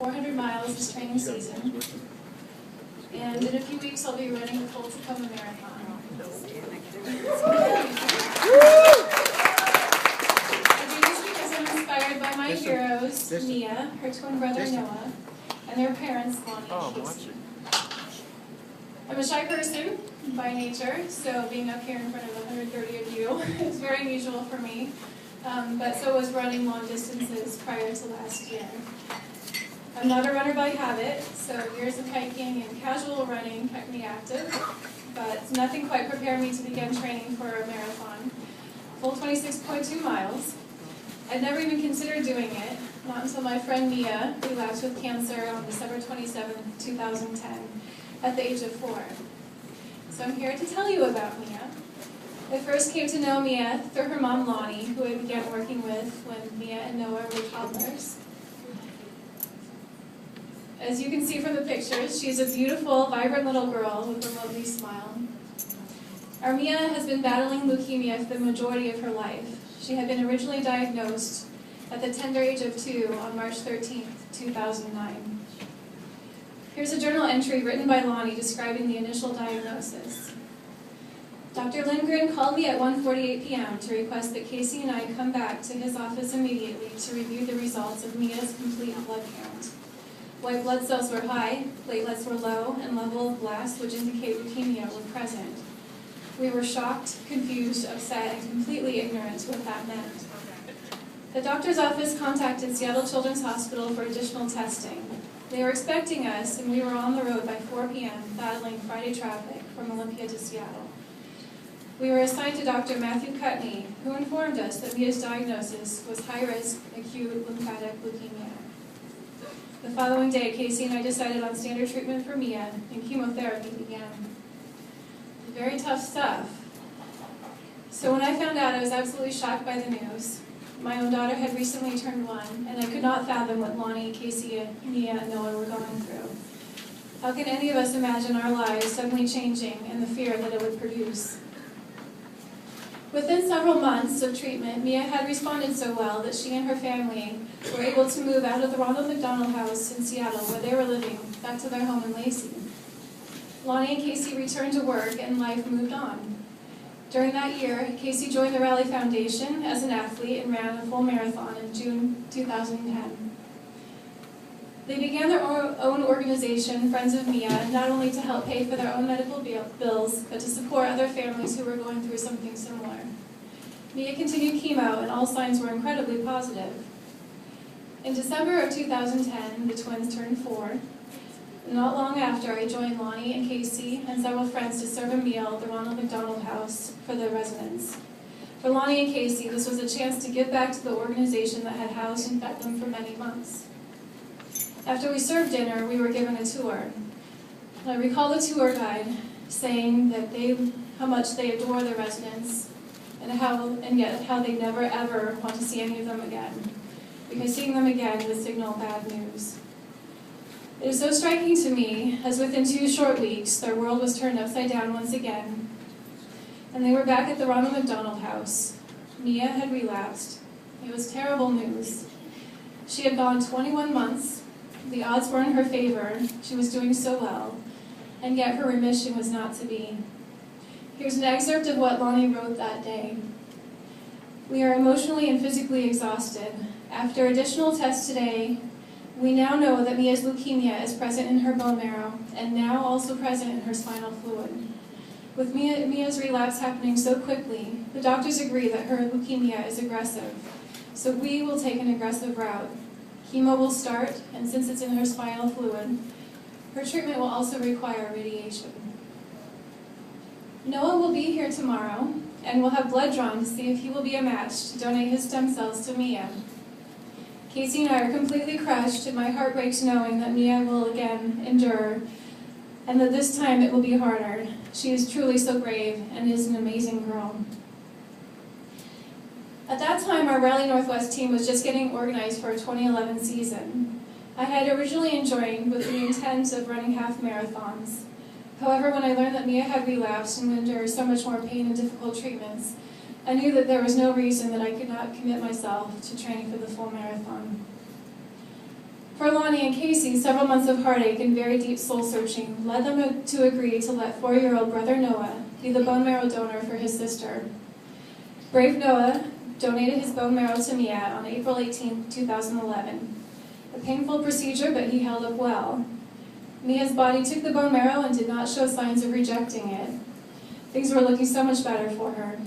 400 miles this training season, and in a few weeks I'll be running the full Tacoma Marathon. I do this because I'm inspired by my heroes, Mia, her twin brother Noah, and their parents, Lonnie and Casey. I'm a shy person by nature, so being up here in front of 130 of you is very unusual for me, but so was running long distances prior to last year. I'm not a runner by habit, so years of hiking and casual running kept me active, but nothing quite prepared me to begin training for a marathon. Full 26.2 miles. I'd never even considered doing it, not until my friend Mia relapsed with cancer on December 27, 2010, at the age of 4. So I'm here to tell you about Mia. I first came to know Mia through her mom Lonnie, who I began working with when Mia and Noah were toddlers. As you can see from the pictures, she's a beautiful, vibrant little girl with a lovely smile. Our Mia has been battling leukemia for the majority of her life. She had been originally diagnosed at the tender age of 2 on March 13, 2009. Here's a journal entry written by Lonnie describing the initial diagnosis. Dr. Lindgren called me at 1:48 p.m. to request that Casey and I come back to his office immediately to review the results of Mia's complete blood count. White blood cells were high, platelets were low, and level of blasts, which indicate leukemia, were present. We were shocked, confused, upset, and completely ignorant to what that meant. The doctor's office contacted Seattle Children's Hospital for additional testing. They were expecting us, and we were on the road by 4 p.m., battling Friday traffic from Olympia to Seattle. We were assigned to Dr. Matthew Cutney, who informed us that Mia's diagnosis was high-risk acute lymphatic leukemia. The following day, Casey and I decided on standard treatment for Mia, and chemotherapy began. Very tough stuff. So when I found out, I was absolutely shocked by the news. My own daughter had recently turned 1, and I could not fathom what Lonnie, Casey, Mia, and Noah were going through. How can any of us imagine our lives suddenly changing and the fear that it would produce? Within several months of treatment, Mia had responded so well that she and her family were able to move out of the Ronald McDonald House in Seattle, where they were living, back to their home in Lacey. Lonnie and Casey returned to work, and life moved on. During that year, Casey joined the Rally Foundation as an athlete and ran a full marathon in June 2010. They began their own organization, Friends of Mia, not only to help pay for their own medical bills, but to support other families who were going through something similar. Mia continued chemo, and all signs were incredibly positive. In December of 2010, the twins turned 4. Not long after, I joined Lonnie and Casey and several friends to serve a meal at the Ronald McDonald House for the residents. For Lonnie and Casey, this was a chance to give back to the organization that had housed and fed them for many months. After we served dinner, we were given a tour. I recall the tour guide saying that how much they adore the residents, and yet how they never ever want to see any of them again, because seeing them again would signal bad news. It is so striking to me, as within 2 short weeks, their world was turned upside down once again, and they were back at the Ronald McDonald House. Mia had relapsed. It was terrible news. She had gone 21 months. The odds were in her favor. She was doing so well, and yet her remission was not to be. Here's an excerpt of what Lonnie wrote that day. We are emotionally and physically exhausted. After additional tests today, we now know that Mia's leukemia is present in her bone marrow, and now also present in her spinal fluid. With Mia's relapse happening so quickly, the doctors agree that her leukemia is aggressive, so we will take an aggressive route. Chemo will start, and since it's in her spinal fluid, her treatment will also require radiation. Noah will be here tomorrow, and we'll have blood drawn to see if he will be a match to donate his stem cells to Mia. Casey and I are completely crushed, and my heart breaks knowing that Mia will again endure, and that this time it will be harder. She is truly so brave and is an amazing girl. At that time, our Rally Northwest team was just getting organized for a 2011 season. I had originally joined with the intent of running half marathons. However, when I learned that Mia had relapsed and would endure so much more pain and difficult treatments, I knew that there was no reason that I could not commit myself to training for the full marathon. For Lonnie and Casey, several months of heartache and very deep soul-searching led them to agree to let 4-year-old brother Noah be the bone marrow donor for his sister. Brave Noah donated his bone marrow to Mia on April 18, 2011. A painful procedure, but he held up well. Mia's body took the bone marrow and did not show signs of rejecting it. Things were looking so much better for her.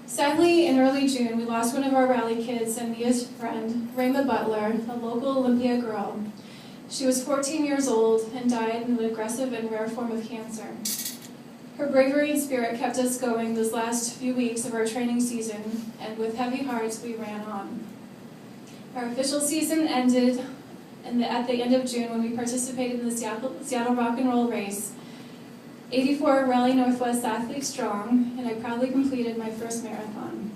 Sadly, in early June, we lost one of our rally kids and Mia's friend, Rhema Butler, a local Olympia girl. She was 14 years old and died in an aggressive and rare form of cancer. Her bravery and spirit kept us going those last few weeks of our training season, and with heavy hearts, we ran on. Our official season ended at the end of June when we participated in the Seattle Rock and Roll race, 84 Rally Northwest athletes strong, and I proudly completed my first marathon.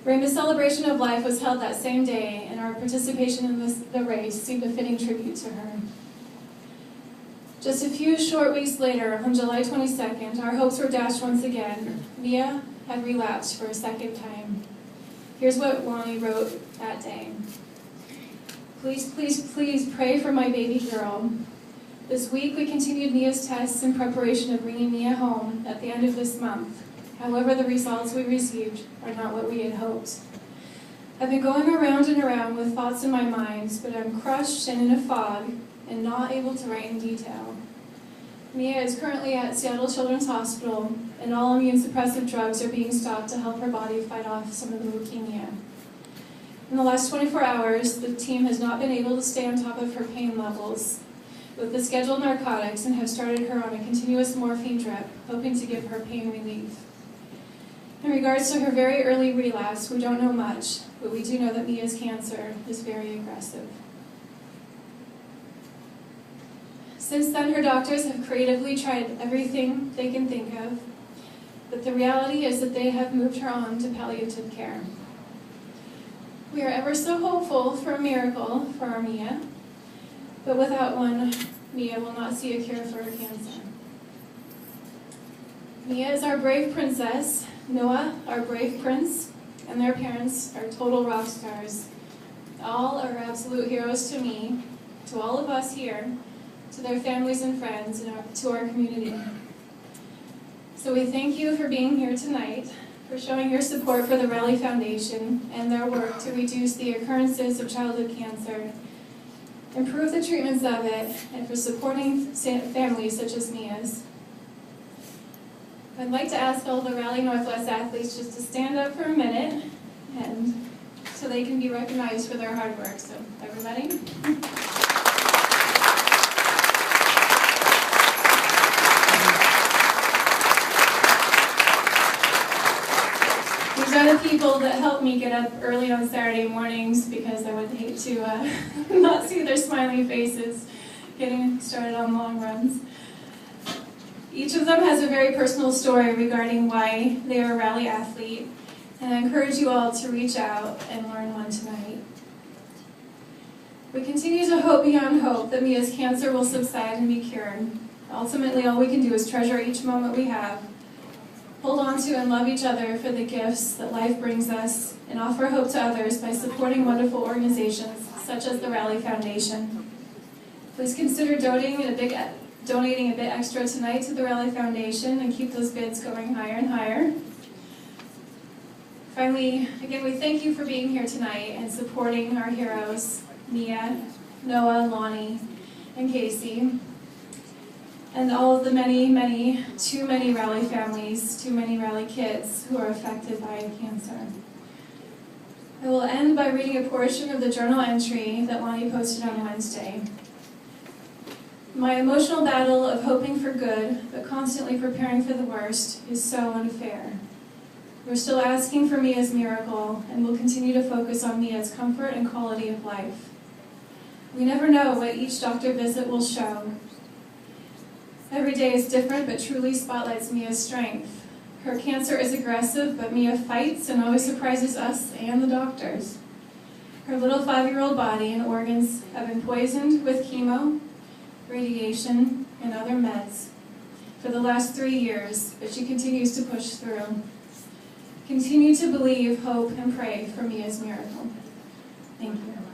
Rainbow's celebration of life was held that same day, and our participation in the race seemed a fitting tribute to her. Just a few short weeks later, on July 22nd, our hopes were dashed once again. Mia had relapsed for a second time. Here's what Lonnie wrote that day. Please, please, please pray for my baby girl. This week we continued Mia's tests in preparation of bringing Mia home at the end of this month. However, the results we received are not what we had hoped. I've been going around and around with thoughts in my mind, but I'm crushed and in a fog and not able to write in detail. Mia is currently at Seattle Children's Hospital, and all immune suppressive drugs are being stopped to help her body fight off some of the leukemia. In the last 24 hours, the team has not been able to stay on top of her pain levels with the scheduled narcotics and have started her on a continuous morphine drip, hoping to give her pain relief. In regards to her very early relapse, we don't know much, but we do know that Mia's cancer is very aggressive. Since then, her doctors have creatively tried everything they can think of, but the reality is that they have moved her on to palliative care. We are ever so hopeful for a miracle for our Mia, but without one, Mia will not see a cure for her cancer. Mia is our brave princess, Noah, our brave prince, and their parents are total rock stars. All are absolute heroes to me, to all of us here, to their families and friends, and to our community. So we thank you for being here tonight, for showing your support for the Rally Foundation and their work to reduce the occurrences of childhood cancer, improve the treatments of it, and for supporting families such as Mia's. I'd like to ask all the Rally Northwest athletes just to stand up for a minute, and so they can be recognized for their hard work. So, everybody. These are the people that help me get up early on Saturday mornings because I would hate to not see their smiling faces getting started on long runs. Each of them has a very personal story regarding why they are a rally athlete, and I encourage you all to reach out and learn one tonight. We continue to hope beyond hope that Mia's cancer will subside and be cured. Ultimately, all we can do is treasure each moment we have, hold on to and love each other for the gifts that life brings us, and offer hope to others by supporting wonderful organizations such as the Rally Foundation. Please consider donating a bit extra tonight to the Rally Foundation and keep those bids going higher and higher. Finally, again, we thank you for being here tonight and supporting our heroes, Mia, Noah, Lonnie, and Casey, and all of the too many Rally families, too many Rally kids who are affected by cancer. I will end by reading a portion of the journal entry that Lonnie posted on Wednesday. My emotional battle of hoping for good, but constantly preparing for the worst, is so unfair. We're still asking for Mia's miracle, and will continue to focus on Mia's comfort and quality of life. We never know what each doctor visit will show. Every day is different, but truly spotlights Mia's strength. Her cancer is aggressive, but Mia fights and always surprises us and the doctors. Her little 5-year-old body and organs have been poisoned with chemo, radiation, and other meds for the last 3 years, but she continues to push through. Continue to believe, hope, and pray for Mia's miracle. Thank you.